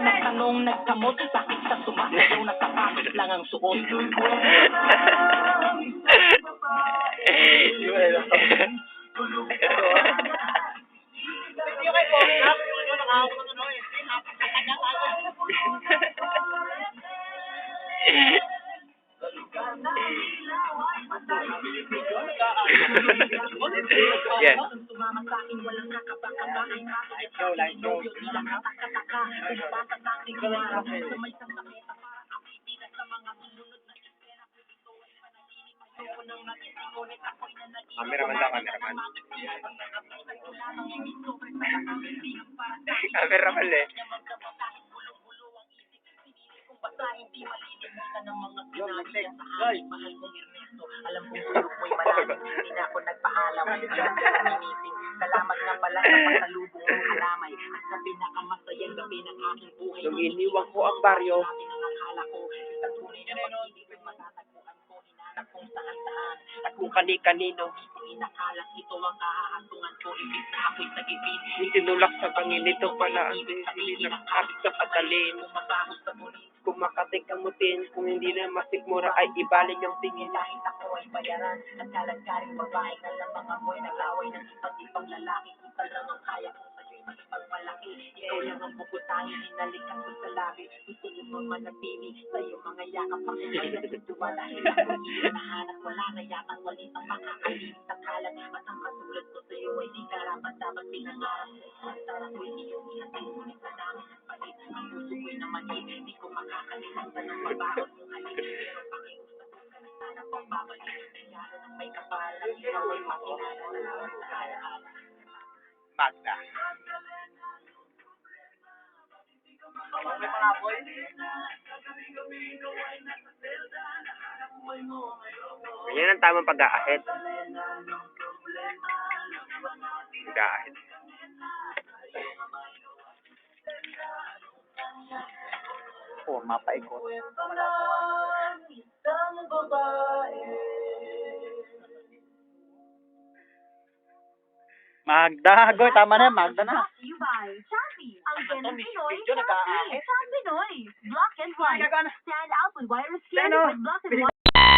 nagtanong, nagkamot, bakit sa sumasayaw, nakapagod lang ang suot. Yan. Cameraman lang, cameraman. Cameraman eh. Alam kong tulog mo'y malalim, hindi na ako nagpaalam. Salamat na pala sa pasalubong ng kalamay at sa pinakamasayang gabi ng aking buhay. Nung iniwan ko ang baryo, Akala ko, sa tunay na pag-ibig ay matatagpuan ko, hinanap kung saan-saan. at kung kani-kanino, Inakalat ito ang kahahantungan ko, ibig na ako'y sagipin. itinulak sa bangin ito pala ang desili ng kapit sa patalin. Masahos sa muli, Kung makatig ang mutin, kung hindi na masikmura ay ibaling ang tingin. kahit ako ay bayaran. At kalagkaring babaeng alam mga mo'y nag-away ng iba't ibang lalaki. Kita lang ang kaya ko sa'yo'y makipagmalaki. Ikaw lang ang bukutangin, hinalikan ko sa labi. Gusto mo mamanatili sa'yo mga yakap. Pakipayat sa tuwa dahil ako hinahanap. Wala na yatang walit ang makakalimit sa kalat. At ang katulad ko sa'yo ay di karapat dapat pinangarap mo. Ang sarap ko'y iyong ihatid. Ngunit sa dami ng palit, ang puso ko'y namanhid. Di ko makakalimutan ang pagbaon mong halik. Pero pakiusap ko ka na sana pang babalik. Regalo ng may kapalan, ikaw ay makilala sa lahat sa alaala. Magda. Ganyan ang tamang pag-aahit. Pag-aahit. Forma paikot. Magda, Goy, tama na, Magda na. You buy Chappy. Ang Ano to, ganda Miss Pinoy, Video, nag-aahit. Chappy Pinoy. Black and white. Gagana. Stand out with whiter skin Ano? with black and white.